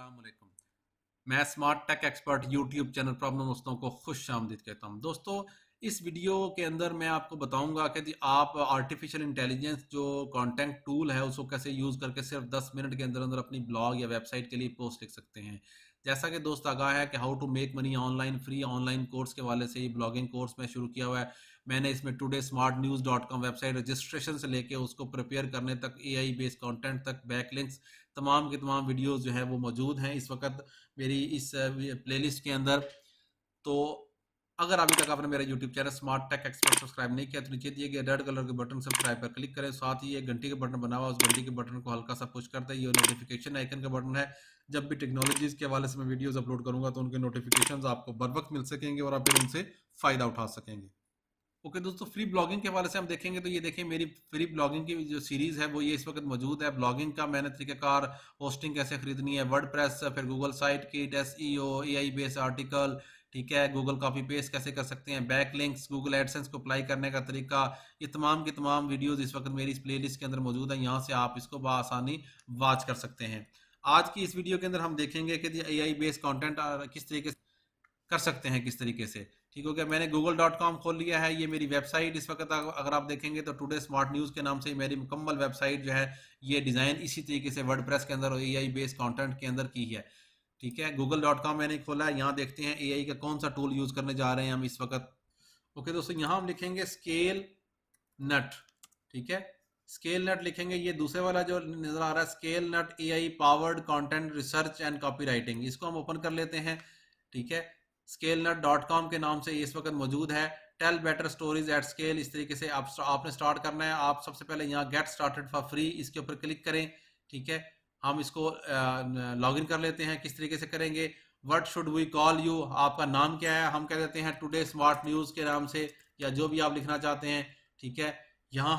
अस्सलाम वालेकुम। मैं smart tech expert YouTube channel पर अपने दोस्तों को खुश आमदीद कहता हूं। दोस्तों, इस वीडियो के अंदर मैं आपको बताऊंगा कि जी आप आर्टिफिशियल इंटेलिजेंस जो कंटेंट टूल है उसको कैसे यूज़ करके सिर्फ 10 मिनट के अंदर अंदर अपनी ब्लॉग या वेबसाइट के लिए पोस्ट लिख सकते हैं। जैसा कि दोस्त आगाह है कि how to make money online free online course के वाले से ये ब्लॉगिंग कोर्स मैं शुरू किया हुआ है। मैंने इसमें today smart news dot com website registration से लेके उसको प्रिपेयर करने तक, एआई बेस्ड कंटेंट तक, बैकलिंक्स, तमाम के तमाम वीडियोस जो है वो मौजूद हैं इस वक्त मेरी इस प्लेलिस्ट के अंदर। तो अगर अभी तक आपने मेरा YouTube channel smart tech expert subscribe नहीं किया तो नीचे दिए गए रेड कलर के बटन सब्सक्राइब पर क्लिक करें। साथ ही एक घंटी के बटन बना हुआ, उस घंटी के बटन को हल्का सा पुश करते हैं, ये नोटिफिकेशन आइकन का बटन है। जब भी टेक्नोलॉजीज के हवाले से मैं वीडियोस अपलोड करूंगा तो उनके नोटिफिकेशंस आपको बर वक्त मिल सकेंगे और आप फिर उनसे फ़ायदा उठा सकेंगे। ओके दोस्तों, फ्री ब्लॉगिंग के हवाले से हम देखेंगे तो ये देखिए मेरी फ्री ब्लॉगिंग की जो सीरीज है वो ये इस वक्त मौजूद है। ब्लॉगिंग का मैंने तरीकाकार, होस्टिंग कैसे खरीदनी है, वर्डप्रेस, फिर Google site kit, SEO, AI based article, ठीक है, गूगल कॉपी पेस्ट कैसे कर सकते हैं, बैक लिंक्स, गूगल एडसेंस को अप्लाई करने का तरीका, ये तमाम की तमाम वीडियोस इस वक्त मेरी इस प्लेलिस्ट के अंदर मौजूद है। यहाँ से आप इसको बआसानी वॉच कर सकते हैं। आज की इस वीडियो के अंदर हम देखेंगे कि एआई बेस्ड कंटेंट किस तरीके से कर सकते हैं, किस तरीके से। ठीक हो गया, मैंने google.com खोल लिया है, ये मेरी वेबसाइट इस वक्त अगर आप देखेंगे तो टुडे स्मार्ट न्यूज़ के नाम से मेरी मुकम्मल वेबसाइट जो है ये डिज़ाइन इसी तरीके से वर्डप्रेस के अंदर और एआई बेस्ड कंटेंट के अंदर की है। ठीक है, google.com मैंने खोला है। यहाँ देखते हैं एआई का कौन सा टूल यूज़ करने जा रहे हैं हम इस वक्त। ओके दोस्तों, यहाँ हम लिखेंगे स्केल नट। ठीक है, स्केल नट लिखेंगे, ये दूसरे वाला जो नजर आ रहा है Scalenut AI powered content research and copy writing, इसको हम ओपन कर लेते हैं। ठीक है, स्केल नट डॉट कॉम के नाम से इस वक्त मौजूद है। Tell better stories at scale, इस तरीके से आपने स्टार्ट करना है। आप सबसे पहले यहाँ गेट स्टार्टेड फॉर फ्री इसके ऊपर क्लिक करें। ठीक है, हम इसको लॉग इन कर लेते हैं। किस तरीके से करेंगे, what should we call you, आपका नाम क्या है, हम कह देते हैं टुडे स्मार्ट न्यूज़ के नाम से, या जो भी आप लिखना चाहते हैं। ठीक है, यहाँ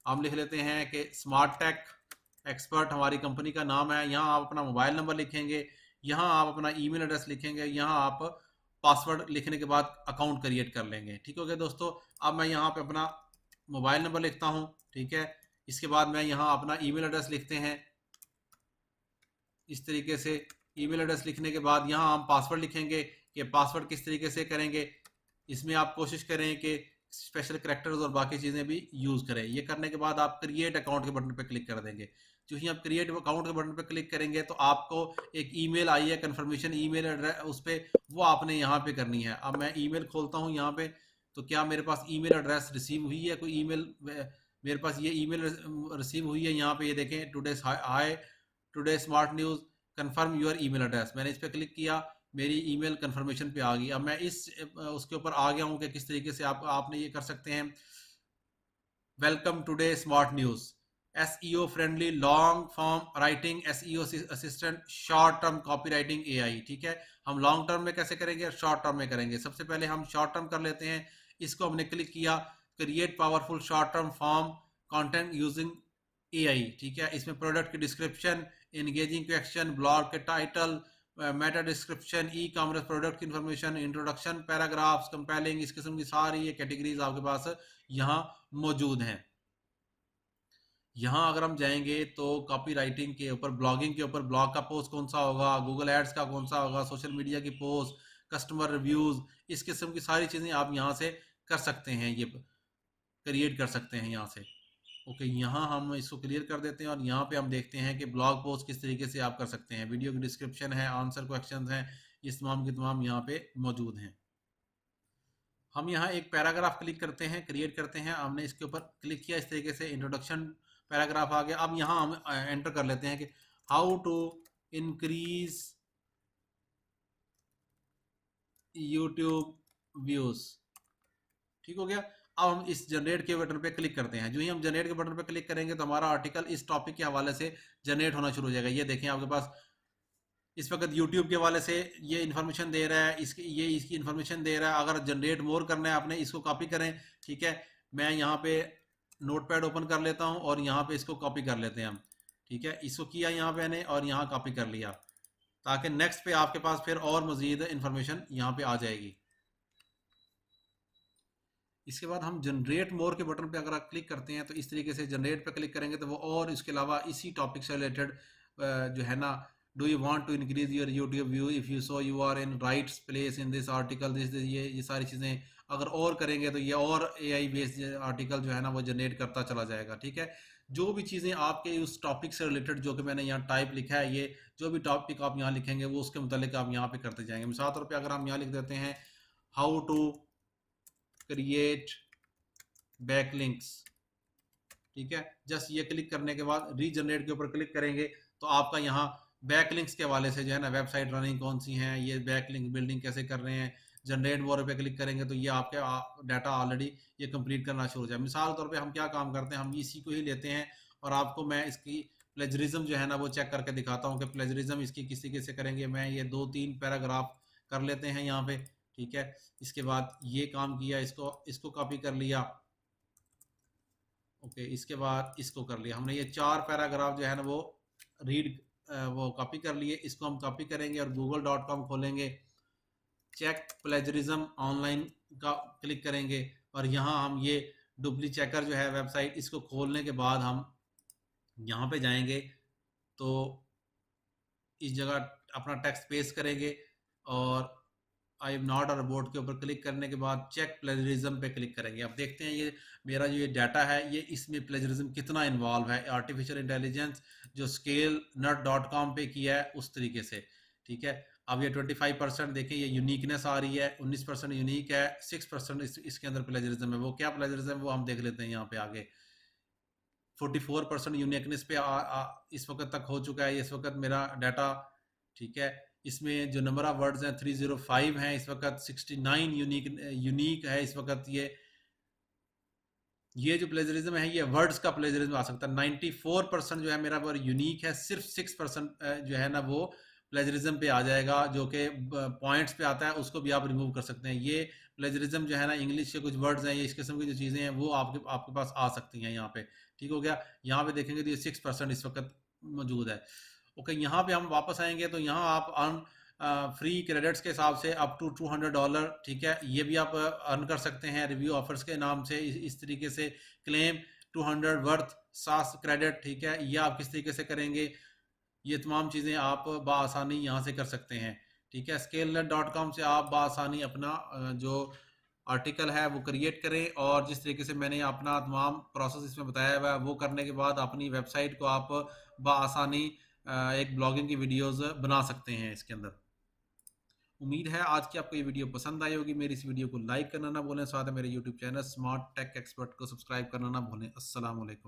हम लिख लेते हैं कि स्मार्ट टेक एक्सपर्ट हमारी कंपनी का नाम है। यहाँ आप अपना मोबाइल नंबर लिखेंगे, यहाँ आप अपना ईमेल एड्रेस लिखेंगे, यहाँ आप पासवर्ड लिखने के बाद अकाउंट क्रिएट कर लेंगे। ठीक हो गया दोस्तों, अब मैं यहाँ पे अपना मोबाइल नंबर लिखता हूँ। ठीक है, इसके बाद मैं यहाँ अपना ईमेल एड्रेस लिखते हैं इस तरीके से। ईमेल एड्रेस लिखने के बाद यहाँ हम पासवर्ड लिखेंगे कि पासवर्ड किस तरीके से करेंगे। इसमें आप कोशिश करें कि स्पेशल करेक्टर्स और बाकी चीज़ें भी यूज़ करें। ये करने के बाद आप क्रिएट अकाउंट के बटन पर क्लिक कर देंगे। जो ही आप क्रिएट अकाउंट के बटन पर क्लिक करेंगे तो आपको एक ईमेल आई है कंफर्मेशन ईमेल एड्रेस, उस पर वो आपने यहाँ पे करनी है। अब मैं ईमेल खोलता हूँ यहाँ पे, तो क्या मेरे पास ईमेल एड्रेस रिसीव हुई है, कोई ईमेल मेरे पास ये ईमेल रिसीव हुई है। यहाँ पे ये देखें, today hi today smart news confirm your email address, मैंने इस पर क्लिक किया, मेरी ईमेल कंफर्मेशन पे आ गई। अब मैं इस उसके ऊपर आ गया हूँ कि किस तरीके से आपने ये कर सकते हैं। Welcome today smart news, SEO friendly long form writing SEO assistant short term copy writing AI. ठीक है, हम लॉन्ग टर्म में कैसे करेंगे, शॉर्ट टर्म में करेंगे। सबसे पहले हम शॉर्ट टर्म कर लेते हैं। इसको हमने क्लिक किया, create powerful short term form content using AI. ठीक है, इसमें प्रोडक्ट की डिस्क्रिप्शन, एंगेजिंग क्वेश्चन, ब्लॉग के title, Meta description, e commerce product की इंफॉर्मेशन, इंट्रोडक्शन, पैराग्राफ्स, कंपेलिंग, इस किस्म की सारी ये कैटेगरीज आपके पास यहाँ मौजूद हैं। यहाँ अगर हम जाएंगे तो कॉपी राइटिंग के ऊपर, ब्लॉगिंग के ऊपर, ब्लॉग का पोस्ट कौन सा होगा, गूगल एड्स का कौन सा होगा, सोशल मीडिया की पोस्ट, कस्टमर रिव्यूज, इस किस्म की सारी चीज़ें आप यहाँ से कर सकते हैं, ये क्रिएट कर सकते हैं यहाँ से। ओके, यहाँ हम इसको क्लियर कर देते हैं और यहाँ पे हम देखते हैं कि ब्लॉग पोस्ट किस तरीके से आप कर सकते हैं। वीडियो की डिस्क्रिप्शन है, आंसर क्वेश्चन हैं, इस तमाम के तमाम यहाँ पे मौजूद हैं। हम यहाँ एक पैराग्राफ क्लिक करते हैं, क्रिएट करते हैं। हमने इसके ऊपर क्लिक किया, इस तरीके से इंट्रोडक्शन पैराग्राफ आ गया। अब यहाँ हम एंटर कर लेते हैं कि how to increase YouTube views. ठीक हो गया, अब हम इस जनरेट के बटन पे क्लिक करते हैं। जो ही हम जनरेट के बटन पे क्लिक करेंगे तो हमारा आर्टिकल इस टॉपिक के हवाले से जनरेट होना शुरू हो जाएगा। ये देखें, आपके पास इस वक्त यूट्यूब के हवाले से ये इन्फॉर्मेशन दे रहा है, इसकी इन्फॉर्मेशन दे रहा है। अगर जनरेट मोर करना है आपने, इसको कॉपी करें। ठीक है, मैं यहाँ पे नोटपैड ओपन कर लेता हूँ और यहाँ पे इसको कॉपी कर लेते हैं हम। ठीक है, इसको किया यहाँ पे मैंने और यहाँ कॉपी कर लिया, ताकि नेक्स्ट पे आपके पास फिर और मजीद इन्फॉर्मेशन यहाँ पे आ जाएगी। इसके बाद हम जनरेट मोर के बटन पे अगर आप क्लिक करते हैं तो इस तरीके से जनरेट पे क्लिक करेंगे तो वो और इसके अलावा इसी टॉपिक से रिलेटेड जो है ना do you want to increase your YouTube view, if you so you are in right place in this article, this ये सारी चीज़ें अगर और करेंगे तो ये और एआई बेस्ड आर्टिकल जो है ना वो जनरेट करता चला जाएगा। ठीक है, जो भी चीज़ें आपके उस टॉपिक से रिलेटेड जो कि मैंने यहाँ टाइप लिखा है, ये जो भी टॉपिक आप यहाँ लिखेंगे वो उसके मुतालिक आप यहाँ पे करते जाएंगे। मिसाल तौर पे अगर हम यहाँ लिख देते हैं हाउ टू क्रिएट बैकलिंक्स, ठीक है, जस्ट ये क्लिक करने के बाद रीजनरेट के ऊपर क्लिक करेंगे तो आपका यहाँ बैकलिंक्स के हवाले से जो है ना वेबसाइट रनिंग कौन सी हैं, ये बैकलिंक बिल्डिंग कैसे कर रहे हैं, जनरेट मोर पे क्लिक करेंगे तो ये आपके डाटा ऑलरेडी ये कंप्लीट करना शुरू हो जाए। मिसाल तौर पे हम क्या काम करते हैं, हम इसी को ही लेते हैं और आपको मैं इसकी प्लेजरिज्म जो है ना वो चेक करके दिखाता हूँ कि प्लेजरिज्म इसकी किसी कैसे करेंगे। मैं ये 2-3 पैराग्राफ कर लेते हैं यहाँ पे, ठीक है, इसके बाद ये काम किया, इसको इसको कॉपी कर लिया, ओके, इसके बाद इसको कर लिया हमने, ये 4 पैराग्राफ जो है ना वो रीड वो कॉपी कर लिए। इसको हम कॉपी करेंगे और google.com खोलेंगे, चेक प्लेजरिज्म ऑनलाइन का क्लिक करेंगे और यहाँ हम ये डुप्ली चेकर जो है वेबसाइट, इसको खोलने के बाद हम यहाँ पे जाएंगे तो इस जगह अपना टेक्स्ट पेस्ट करेंगे और I am not a robot के ऊपर क्लिक करने के बाद चेक प्लेजरिज्म पे क्लिक करेंगे। अब देखते हैं ये मेरा जो ये डाटा है ये इसमें प्लेजरिज्म कितना इन्वॉल्व है, आर्टिफिशियल इंटेलिजेंस जो स्केल नट डॉट कॉम पे किया है उस तरीके से। ठीक है, अब ये 25% देखें, ये यूनिकनेस आ रही है, 19% यूनिक है, 6% इसके अंदर प्लेजरिज्म है। वो क्या प्लेजरिज्म है वो हम देख लेते हैं यहाँ पे आगे। 44% यूनिकनेस पे इस वक्त तक हो चुका है इस वक्त मेरा डाटा। ठीक है, इसमें जो नंबर ऑफ वर्ड्स हैं 305 हैं इस वक्त, 69 यूनिक है इस वक्त। ये जो प्लेजरिज्म है ये वर्ड्स का प्लेजरिज्म आ सकता है। 94% जो है मेरा पर यूनिक है, सिर्फ 6% जो है ना वो प्लेजरिज्म पे आ जाएगा, जो कि पॉइंट्स पे आता है, उसको भी आप रिमूव कर सकते हैं। ये प्लेजरिज्म जो है ना इंग्लिश के कुछ वर्ड्स हैं, ये इस किस्म की जो चीज़ें हैं वो आपके पास आ सकती हैं यहाँ पे। ठीक हो गया, यहाँ पे देखेंगे तो ये 6% इस वक्त मौजूद है। ओके, यहाँ पे हम वापस आएंगे तो यहाँ आप अर्न फ्री क्रेडिट्स के हिसाब से अप टू $200, ठीक है, ये भी आप अर्न कर सकते हैं रिव्यू ऑफर्स के नाम से। इस तरीके से क्लेम 200 वर्थ सास क्रेडिट, ठीक है, ये आप किस तरीके से करेंगे, ये तमाम चीज़ें आप बआसानी यहाँ से कर सकते हैं। ठीक है, scalenet.com से आप बआसानी अपना जो आर्टिकल है वो क्रिएट करें और जिस तरीके से मैंने अपना तमाम प्रोसेस इसमें बताया हुआ है वो करने के बाद अपनी वेबसाइट को आप बआसानी एक ब्लॉगिंग की वीडियोस बना सकते हैं इसके अंदर। उम्मीद है आज की आपको ये वीडियो पसंद आई होगी। मेरी इस वीडियो को लाइक करना ना भूलें, साथ में मेरे YouTube channel smart tech expert को सब्सक्राइब करना ना भूलें। अस्सलाम वालेकुम।